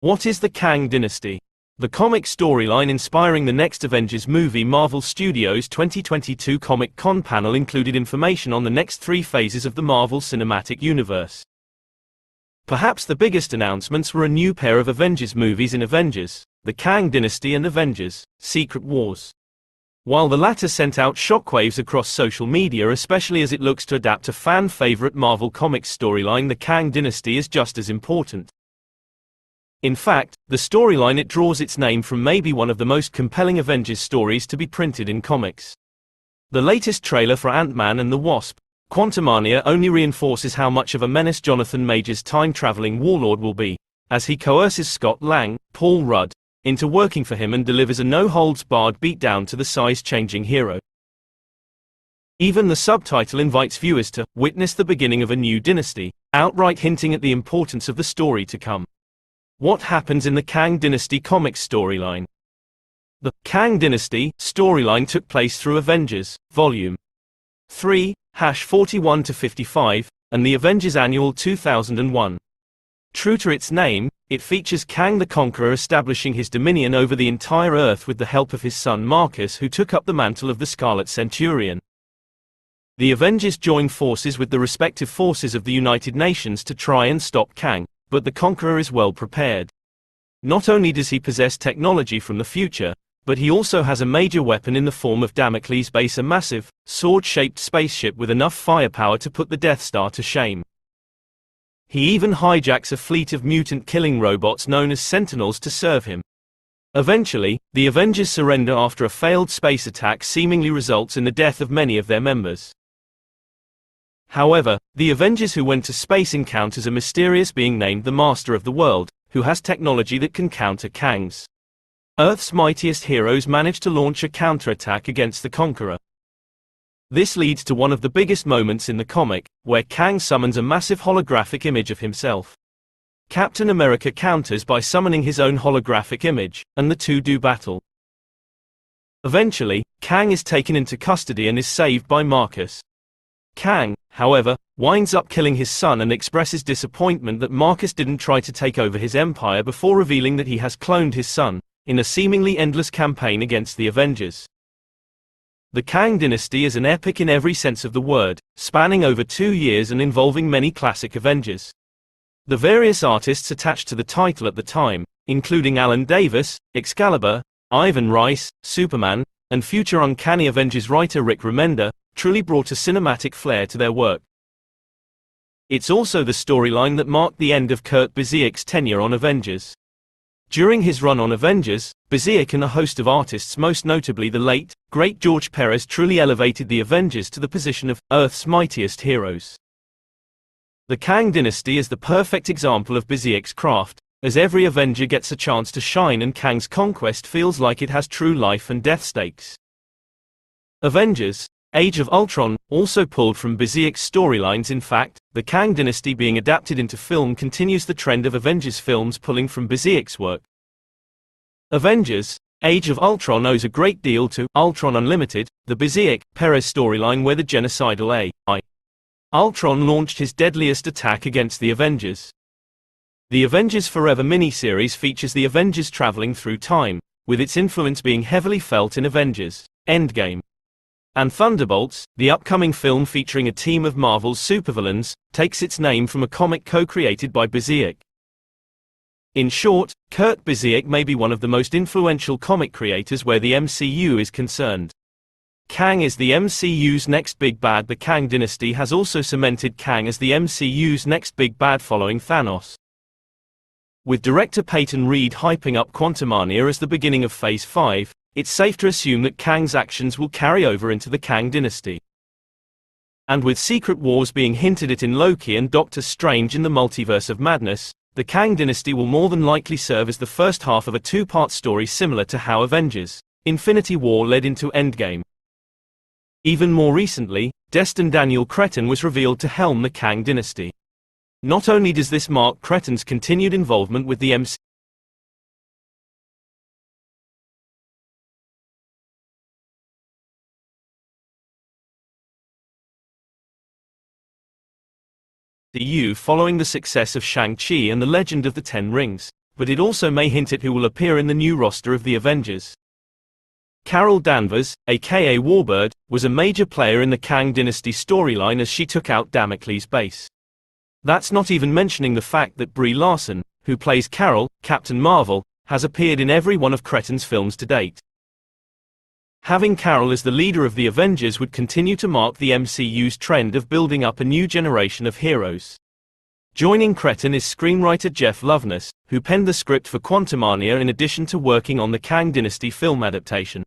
What is the Kang Dynasty? The comic storyline inspiring the next Avengers movie. Marvel Studios' 2022 Comic-Con panel included information on the next 3 phases of the Marvel Cinematic Universe. Perhaps the biggest announcements were a new pair of Avengers movies in Avengers, the Kang Dynasty and Avengers, Secret Wars. While the latter sent out shockwaves across social media, especially as it looks to adapt a fan-favorite Marvel Comics storyline, the Kang Dynasty is just as important. In fact, the storyline it draws its name from may be one of the most compelling Avengers stories to be printed in comics. The latest trailer for Ant-Man and the Wasp: Quantumania only reinforces how much of a menace Jonathan Majors' time-traveling warlord will be, as he coerces Scott Lang, Paul Rudd, into working for him and delivers a no-holds-barred beatdown to the size-changing hero. Even the subtitle invites viewers to witness the beginning of a new dynasty, outright hinting at the importance of the story to come. What happens in the Kang Dynasty comics storyline? The Kang Dynasty storyline took place through Avengers, Volume 3, #41-55, and the Avengers Annual 2001. True to its name, it features Kang the Conqueror establishing his dominion over the entire Earth with the help of his son Marcus, who took up the mantle of the Scarlet Centurion. The Avengers join forces with the respective forces of the United Nations to try and stop Kang, but the Conqueror is well prepared. Not only does he possess technology from the future, but he also has a major weapon in the form of Damocles' Base, a massive, sword-shaped spaceship with enough firepower to put the Death Star to shame. He even hijacks a fleet of mutant killing robots known as Sentinels to serve him. Eventually, the Avengers surrender after a failed space attack seemingly results in the death of many of their members. However, the Avengers who went to space encounters a mysterious being named the Master of the World, who has technology that can counter Kang's. Earth's mightiest heroes manage to launch a counterattack against the Conqueror. This leads to one of the biggest moments in the comic, where Kang summons a massive holographic image of himself. Captain America counters by summoning his own holographic image, and the two do battle. Eventually, Kang is taken into custody and is saved by Marcus. Kang, however, winds up killing his son and expresses disappointment that Marcus didn't try to take over his empire before revealing that he has cloned his son, in a seemingly endless campaign against the Avengers. The Kang Dynasty is an epic in every sense of the word, spanning over 2 years and involving many classic Avengers. The various artists attached to the title at the time, including Alan Davis, Excalibur, Ivan Reis, Superman, and future Uncanny Avengers writer Rick Remender, truly brought a cinematic flair to their work. It's also the storyline that marked the end of Kurt Busiek's tenure on Avengers. During his run on Avengers, Busiek and a host of artists, most notably the late, great George Perez, truly elevated the Avengers to the position of Earth's mightiest heroes. The Kang Dynasty is the perfect example of Busiek's craft, as every Avenger gets a chance to shine and Kang's conquest feels like it has true life and death stakes. Avengers: Age of Ultron also pulled from Busiek's storylines. In fact, the Kang Dynasty being adapted into film continues the trend of Avengers films pulling from Busiek's work. Avengers: Age of Ultron owes a great deal to Ultron Unlimited, the Busiek-Perez storyline where the genocidal AI Ultron launched his deadliest attack against the Avengers. The Avengers Forever miniseries features the Avengers traveling through time, with its influence being heavily felt in Avengers: Endgame. And Thunderbolts, the upcoming film featuring a team of Marvel's supervillains, takes its name from a comic co-created by Busiek. In short, Kurt Busiek may be one of the most influential comic creators where the MCU is concerned. Kang is the MCU's next big bad. The Kang Dynasty has also cemented Kang as the MCU's next big bad following Thanos. With director Peyton Reed hyping up Quantumania as the beginning of Phase 5, it's safe to assume that Kang's actions will carry over into the Kang Dynasty. And with Secret Wars being hinted at in Loki and Doctor Strange in the Multiverse of Madness, the Kang Dynasty will more than likely serve as the first half of a 2-part story similar to how Avengers: Infinity War led into Endgame. Even more recently, Destin Daniel Cretton was revealed to helm the Kang Dynasty. Not only does this mark Cretton's continued involvement with the MCU, following the success of Shang-Chi and the Legend of the Ten Rings, but it also may hint at who will appear in the new roster of the Avengers. Carol Danvers, aka Warbird, was a major player in the Kang Dynasty storyline as she took out Damocles' base. That's not even mentioning the fact that Brie Larson, who plays Carol, Captain Marvel, has appeared in every one of Cretton's films to date. Having Carol as the leader of the Avengers would continue to mark the MCU's trend of building up a new generation of heroes. Joining Cretton is screenwriter Jeff Loveness, who penned the script for Quantumania in addition to working on the Kang Dynasty film adaptation.